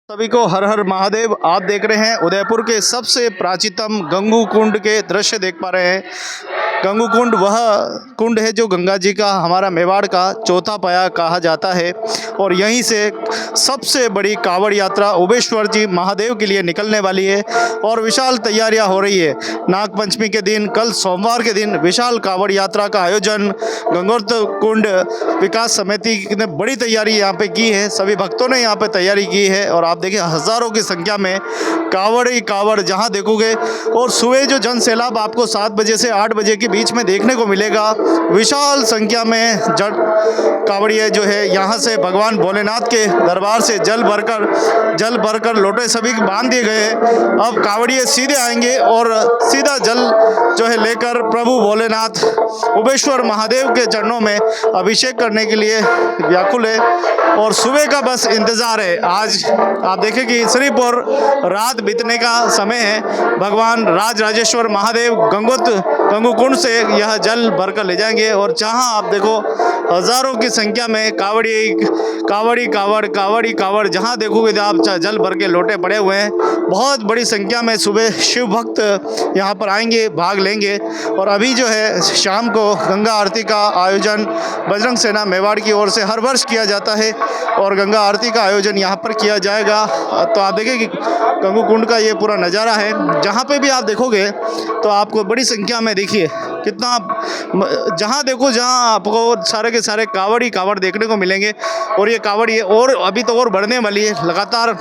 सभी को हर हर महादेव। आप देख रहे हैं उदयपुर के सबसे प्राचीनतम गंगू कुंड के दृश्य देख पा रहे हैं। गंगू कुंड वह कुंड है जो गंगा जी का हमारा मेवाड़ का चौथा पाया कहा जाता है और यहीं से सबसे बड़ी कावड़ यात्रा ओबेश्वर जी महादेव के लिए निकलने वाली है और विशाल तैयारियां हो रही है। नाग पंचमी के दिन कल सोमवार के दिन विशाल कावड़ यात्रा का आयोजन गंगोत्तर कुंड विकास समिति ने बड़ी तैयारी यहाँ पे की है। सभी भक्तों ने यहाँ पे तैयारी की है और आप देखिए हज़ारों की संख्या में कावड़ ही कावड़ जहाँ देखोगे। और सुबह जो जन सैलाब आपको 7 बजे से 8 बजे के बीच में देखने को मिलेगा। विशाल संख्या में कावड़िए जो है यहाँ से भगवान भोलेनाथ के दरबार से जल भरकर लोटे सभी बांध दिए गए हैं। अब कावड़िए सीधे आएंगे और सीधा जल जो है लेकर प्रभु भोलेनाथ ओबेश्वर महादेव के चरणों में अभिषेक करने के लिए व्याकुल है और सुबह का बस इंतजार है। आज आप देखें कि सिर्फ और रात बीतने का समय है। भगवान राजराजेश्वर महादेव गंगू कुंड से यह जल भरकर ले जाएंगे और जहां आप देखो हजारों की संख्या में कावड़ जहां देखोगे आप जल भर के लोटे पड़े हुए हैं। बहुत बड़ी संख्या में सुबह शिव भक्त यहां पर आएंगे, भाग लेंगे। और अभी जो है शाम को गंगा आरती का आयोजन बजरंग सेना मेवाड़ की ओर से हर वर्ष किया जाता है और गंगा आरती का आयोजन यहाँ पर किया जाएगा। तो आप देखें कि गंगू कुंड का ये पूरा नज़ारा है। जहाँ पे भी आप देखोगे तो आपको बड़ी संख्या में देखिए कितना, जहाँ देखो जहाँ आपको सारे के सारे कावड़ ही कावड़ देखने को मिलेंगे। और ये कावड़ ये और अभी तो और बढ़ने वाली है। लगातार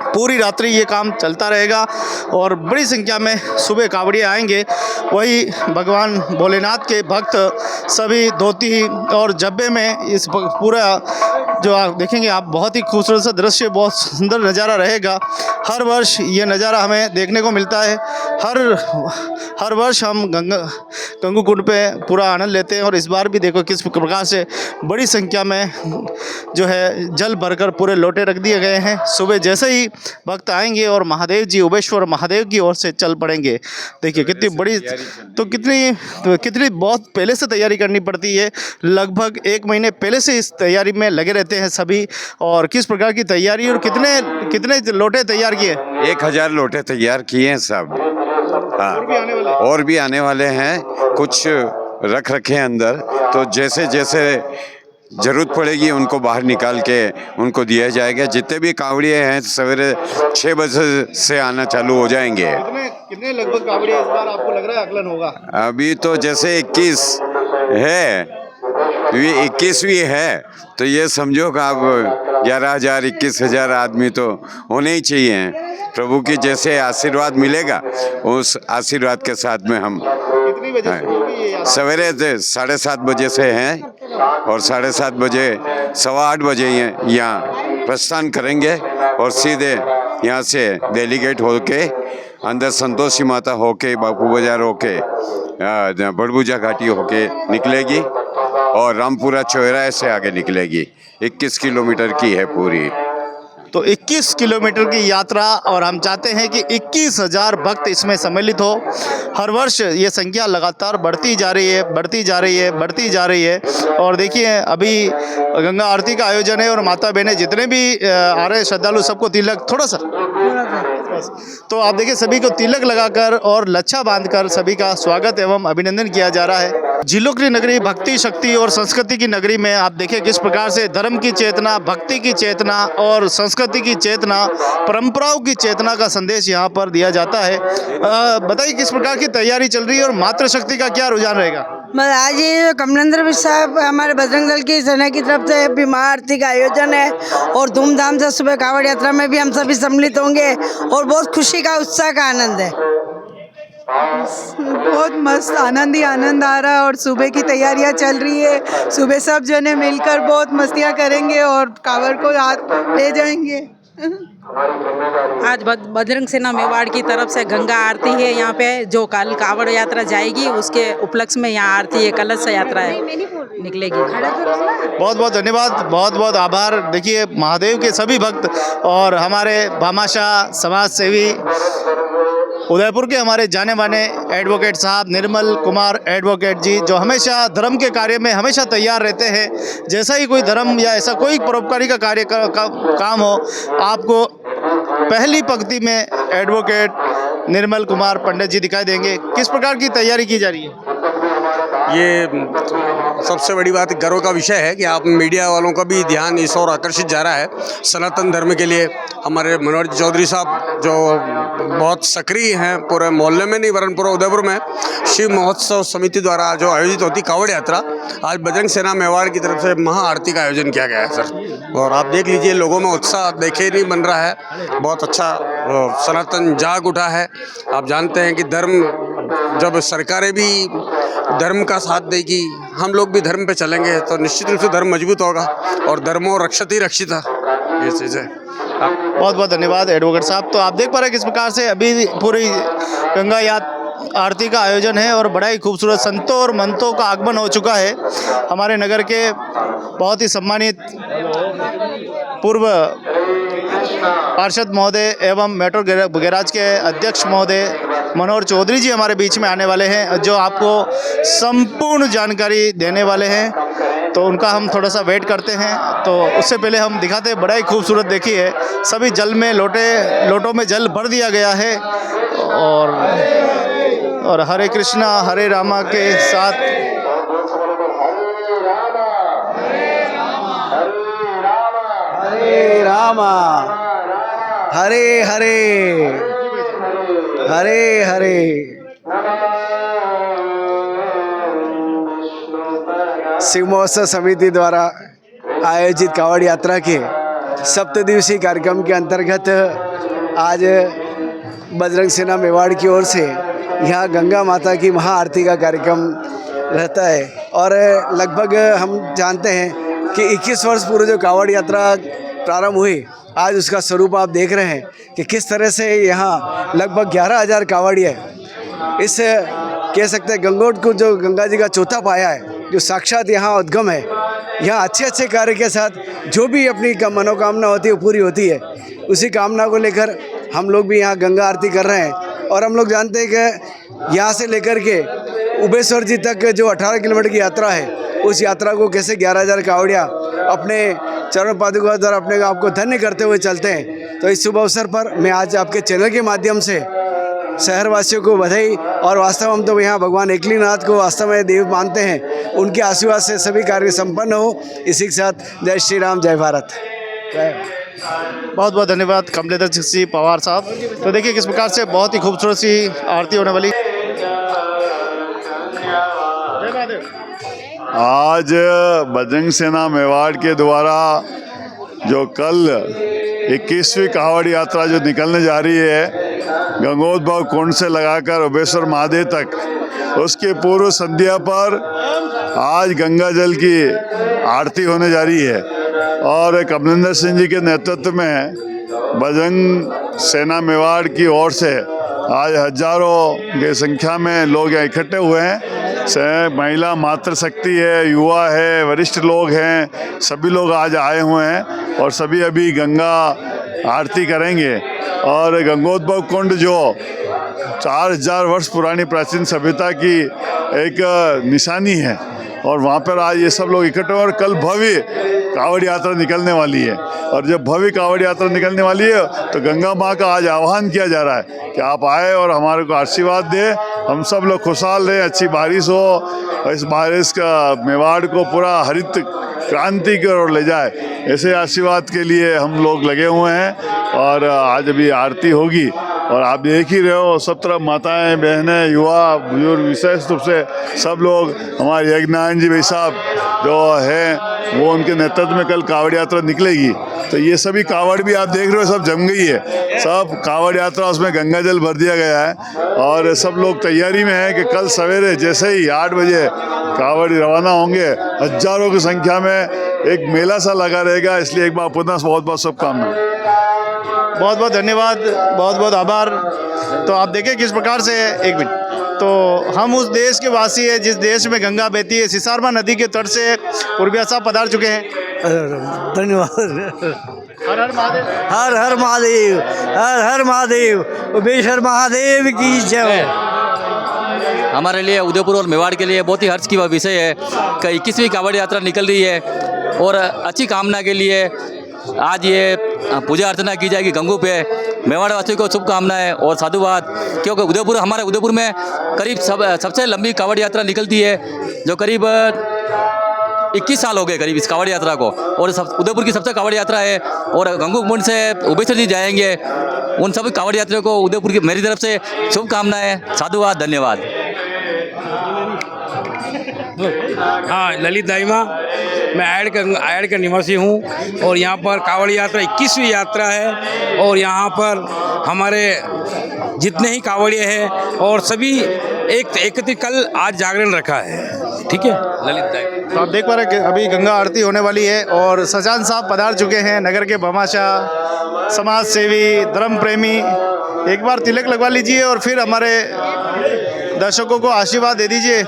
पूरी रात्रि ये काम चलता रहेगा और बड़ी संख्या में सुबह कावड़िए आएंगे। वही भगवान भोलेनाथ के भक्त सभी धोती और जब्बे में इस पूरा जो आप देखेंगे आप बहुत ही खूबसूरत सा दृश्य, बहुत सुंदर नज़ारा रहेगा। हर वर्ष ये नज़ारा हमें देखने को मिलता है। हर वर्ष हम गंगू कुंड पे पूरा आनंद लेते हैं और इस बार भी देखो किस प्रकार से बड़ी संख्या में जो है जल भरकर पूरे लोटे रख दिए गए हैं। सुबह जैसे ही भक्त आएंगे और महादेव जी ओबेश्वर महादेव की ओर से चल पड़ेंगे। देखिए कितनी बड़ी, तो कितनी बहुत पहले से तैयारी करनी पड़ती है। लगभग 1 महीने पहले से इस तैयारी में लगे रहते हैं सभी। और किस प्रकार की तैयारी और कितने लोटे तैयार किए? 1000 लोटे तैयार किए हैं सब। हाँ, और भी आने वाले हैं। कुछ रख रखे हैं अंदर, तो जैसे जैसे जरूरत पड़ेगी उनको बाहर निकाल के उनको दिया जाएगा। जितने भी कावड़िए हैं सवेरे 6 बजे से आना चालू हो जाएंगे। कितने लगभग कावड़िए इस बार आपको लग रहा है आकलन होगा? अभी तो जैसे 21 है, ये 21वीं है, तो ये समझो कि आप 11,000 21,000 आदमी तो होने ही चाहिए। प्रभु की जैसे आशीर्वाद मिलेगा उस आशीर्वाद के साथ में हम सवेरे 7:30 बजे से हैं और 7:30 बजे 7:15 बजे यहाँ प्रस्थान करेंगे और सीधे यहाँ से दिल्ली गेट होके अंदर संतोषी माता होके बापू बाजार होके बड़बूजा घाटी होके निकलेगी और रामपुरा चौराहे से आगे निकलेगी। 21 किलोमीटर की है पूरी। तो 21 किलोमीटर की यात्रा और हम चाहते हैं कि 21,000 भक्त इसमें सम्मिलित हो। हर वर्ष ये संख्या लगातार बढ़ती जा रही है। और देखिए अभी गंगा आरती का आयोजन है और माता बहनें जितने भी आ रहे श्रद्धालु सबको तिलक थोड़ा सा तो आप देखिए सभी को तिलक लगाकर और लच्छा बांधकर सभी का स्वागत एवं अभिनंदन किया जा रहा है। जिलों की नगरी, भक्ति शक्ति और संस्कृति की नगरी में आप देखिए किस प्रकार से धर्म की चेतना, भक्ति की चेतना और संस्कृति की चेतना, परंपराओं की चेतना का संदेश यहाँ पर दिया जाता है। बताइए किस प्रकार की तैयारी चल रही है और मातृशक्ति का क्या रुझान रहेगा? आज ये कमलेंद्र साहब हमारे बजरंग दल की सेना की तरफ से बीमा आरती का आयोजन है और धूमधाम से सुबह कावड़ यात्रा में भी हम सभी सम्मिलित होंगे और बहुत खुशी का, उत्साह का आनंद है। बहुत मस्त आनंद ही आनंद आ रहा है और सुबह की तैयारियां चल रही है। सुबह सब जने मिलकर बहुत मस्तियां करेंगे और कावड़ को हाथ ले जाएंगे। आज बजरंग सेना मेवाड़ की तरफ से गंगा आरती है यहाँ पे, जो कल कावड़ यात्रा जाएगी उसके उपलक्ष्य में यहाँ आरती है, कलश यात्रा है निकलेगी। बहुत बहुत धन्यवाद, बहुत बहुत आभार। देखिए महादेव के सभी भक्त और हमारे भामाशाह समाज सेवी उदयपुर के हमारे जाने माने एडवोकेट साहब निर्मल कुमार एडवोकेट जी, जो हमेशा धर्म के कार्य में हमेशा तैयार रहते हैं। जैसा ही कोई धर्म या ऐसा कोई परोपकारी का कार्य काम हो, आपको पहली पंक्ति में एडवोकेट निर्मल कुमार पंडित जी दिखाई देंगे। किस प्रकार की तैयारी की जा रही है? ये सबसे बड़ी बात गर्व का विषय है कि आप मीडिया वालों का भी ध्यान इस ओर आकर्षित जा रहा है। सनातन धर्म के लिए हमारे मनोहर चौधरी साहब जो बहुत सक्रिय हैं, पूरे मोहल्ले में नहीं वरन पूरे उदयपुर में शिव महोत्सव समिति द्वारा जो आयोजित होती कावड़ यात्रा, आज बजरंग सेना मेवाड़ की तरफ से महा आरती का आयोजन किया गया है सर। और आप देख लीजिए लोगों में उत्साह देखे नहीं बन रहा है, बहुत अच्छा सनातन जाग उठा है। आप जानते हैं कि धर्म जब सरकारें भी धर्म का साथ देगी, हम लोग भी धर्म पे चलेंगे तो निश्चित रूप से धर्म मजबूत होगा और धर्मो रक्षति रक्षिता, ये चीज़ है। बहुत बहुत धन्यवाद एडवोकेट साहब। तो आप देख पा रहे हैं किस प्रकार से अभी पूरी गंगा आरती का आयोजन है और बड़ा ही खूबसूरत संतों और महंतों का आगमन हो चुका है। हमारे नगर के बहुत ही सम्मानित पूर्व पार्षद महोदय एवं मेट्रो गैराज के अध्यक्ष महोदय मनोहर चौधरी जी हमारे बीच में आने वाले हैं, जो आपको संपूर्ण जानकारी देने वाले हैं। तो उनका हम थोड़ा सा वेट करते हैं। तो उससे पहले हम दिखाते हैं, बड़ा ही खूबसूरत देखिए, सभी जल में लोटों में जल भर दिया गया है और हरे कृष्णा हरे रामा के साथ हरे रामा हरे हरे हरे हरे। शिव महोत्सव समिति द्वारा आयोजित कावड़ यात्रा के सप्तदिवसीय कार्यक्रम के अंतर्गत आज बजरंग सेना मेवाड़ की ओर से यहाँ गंगा माता की महाआरती का कार्यक्रम रहता है। और लगभग हम जानते हैं कि 21 वर्ष पूर्व जो कावड़ यात्रा प्रारंभ हुई, आज उसका स्वरूप आप देख रहे हैं कि किस तरह से यहाँ लगभग 11,000 कावड़िए इस कह सकते हैं गंगोट को, जो गंगा जी का चौथा पाया है, जो साक्षात यहाँ उद्गम है, यहाँ अच्छे अच्छे कार्य के साथ जो भी अपनी मनोकामना होती है वो पूरी होती है। उसी कामना को लेकर हम लोग भी यहाँ गंगा आरती कर रहे हैं। और हम लोग जानते हैं कि यहाँ से लेकर के उबेश्वर जी तक जो 18 किलोमीटर की यात्रा है, उस यात्रा को कैसे 11,000 कावड़िया अपने चरण पादुका द्वारा अपने आप को धन्य करते हुए चलते हैं। तो इस शुभ अवसर पर मैं आज आपके चैनल के माध्यम से शहरवासियों को बधाई, और वास्तव हम तो यहाँ भगवान एकलीनाथ को वास्तव में देव मानते हैं, उनके आशीर्वाद से सभी कार्य संपन्न हो। इसी के साथ जय श्री राम, जय भारत। बहुत बहुत धन्यवाद कमलेंद्र सिंह पवार साहब। तो देखिए किस प्रकार से बहुत ही खूबसूरत सी आरती होने वाली। आज बजरंग सेना मेवाड़ के द्वारा जो कल 21वीं कावड़ यात्रा जो निकलने जा रही है गंगोद्भव कुंड से लगाकर उबेश्वर महादेव तक, उसके पूर्व संध्या पर आज गंगा जल की आरती होने जा रही है। और कमलेंद्र सिंह जी के नेतृत्व में बजरंग सेना मेवाड़ की ओर से आज हजारों की संख्या में लोग यहाँ इकट्ठे हुए हैं। महिला मातृशक्ति है, युवा है, वरिष्ठ लोग हैं, सभी लोग आज आए हुए हैं और सभी अभी गंगा आरती करेंगे। और गंगोद्भव कुंड जो 4000 वर्ष पुरानी प्राचीन सभ्यता की एक निशानी है, और वहाँ पर आज ये सब लोग इकट्ठे और कल भव्य कावड़ यात्रा निकलने वाली है। और जब भव्य कावड़ यात्रा निकलने वाली है तो गंगा माँ का आज आह्वान किया जा रहा है कि आप आए और हमारे को आशीर्वाद दे, हम सब लोग खुशहाल रहे, अच्छी बारिश हो, और इस बारिश का मेवाड़ को पूरा हरित क्रांति की ओर ले जाए, ऐसे आशीर्वाद के लिए हम लोग लगे हुए हैं। और आज अभी आरती होगी और आप देख ही रहे हो सब तरफ माताएं, बहनें, युवा, बुजुर्ग, विशेष रूप से सब लोग, हमारे यज्ञनारायण जी भाई साहब जो हैं वो उनके नेतृत्व में कल कावड़ यात्रा निकलेगी। तो ये सभी कावड़ भी आप देख रहे हो सब जम गई है, सब कावड़ यात्रा, उसमें गंगा जल भर दिया गया है और सब लोग तैयारी में है कि कल सवेरे जैसे ही 8 बजे कावड़ रवाना होंगे, हजारों की संख्या में एक मेला सा लगा रहेगा। इसलिए एक बार पुनः बहुत बहुत शुभकामनाएं। बहुत बहुत धन्यवाद, बहुत बहुत आभार। तो आप देखें किस प्रकार से, एक मिनट, तो हम उस देश के वासी हैं जिस देश में गंगा बहती है। सिसारमा नदी के तट से पूर्विया साहब पधार चुके हैं। धन्यवाद। हर हर महादेव। हर हर महादेव, हर हर महादेव, उमेश्वर महादेव की जय। हमारे लिए उदयपुर और मेवाड़ के लिए बहुत ही हर्ष की विषय है कि 21वीं कांवड़ यात्रा निकल रही है और अच्छी कामना के लिए आज ये पूजा अर्चना की जाएगी गंगू पे। मेवाड़ वासियों को शुभकामनाएं और साधुवाद, क्योंकि हमारे उदयपुर में करीब सबसे लंबी कांवड़ यात्रा निकलती है, जो करीब 21 साल हो गए करीब इस कांवड़ यात्रा को, और उदयपुर की सबसे कांवड़ यात्रा है। और गंगू कुंड से उबेश्वर जी जाएंगे। उन सभी कांवड़ यात्रियों को उदयपुर की मेरी तरफ से शुभकामनाएं, साधुवाद, धन्यवाद। हाँ, ललित दाइमा, मैं आयड़ का निवासी हूँ और यहाँ पर कांवड़ यात्रा 21वीं यात्रा है और यहाँ पर हमारे जितने ही कांवड़िए हैं और सभी एकत्रित कल आज जागरण रखा है। ठीक है, ललित दाइमा। तो आप देख पा रहे हैं कि अभी गंगा आरती होने वाली है और सजान साहब पधार चुके हैं, नगर के भामाशाह, समाज सेवी, धर्म प्रेमी। एक बार तिलक लगवा लीजिए और फिर हमारे दर्शकों को आशीर्वाद दे दीजिए।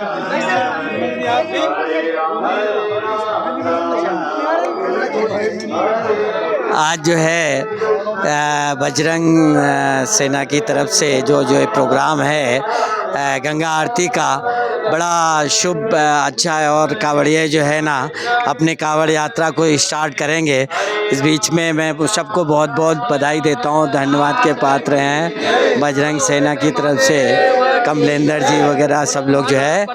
आज जो है बजरंग सेना की तरफ से जो ये प्रोग्राम है गंगा आरती का, बड़ा शुभ अच्छा है। और कांवड़िए जो है ना अपने कांवड़ यात्रा को स्टार्ट करेंगे। इस बीच में मैं सबको बहुत बहुत बधाई देता हूँ, धन्यवाद के पात्र हैं बजरंग सेना की तरफ से, कमलेंदर जी वगैरह सब लोग जो है।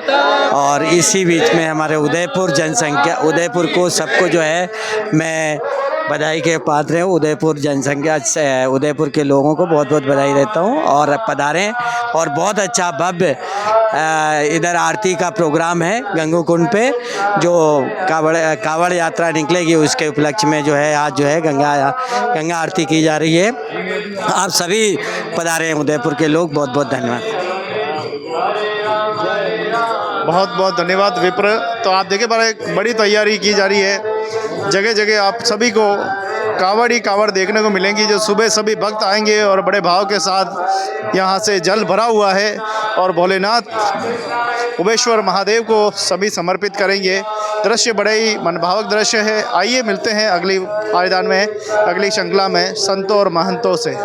और इसी बीच में हमारे उदयपुर जनसंख्या, उदयपुर को सबको जो है मैं बधाई के पात्र हैं। उदयपुर जनसंख्या से उदयपुर के लोगों को बहुत बहुत बधाई देता हूँ और पधारें। और बहुत अच्छा भव्य इधर आरती का प्रोग्राम है गंगू कुंड पे, जो कांवड़ यात्रा निकलेगी उसके उपलक्ष्य में जो है आज जो है गंगा आरती की जा रही है। आप सभी पधारें उदयपुर के लोग, बहुत बहुत धन्यवाद। बहुत बहुत धन्यवाद विप्र। तो आप देखे पर एक बड़ी तैयारी की जा रही है, जगह जगह आप सभी को कांवड़ ही कांवड़ देखने को मिलेंगी, जो सुबह सभी भक्त आएंगे और बड़े भाव के साथ यहाँ से जल भरा हुआ है और भोलेनाथ उबेश्वर महादेव को सभी समर्पित करेंगे। दृश्य बड़े ही मनभावक दृश्य है। आइए मिलते हैं अगली पायदान में, अगली श्रृंखला में संतों और महंतों से।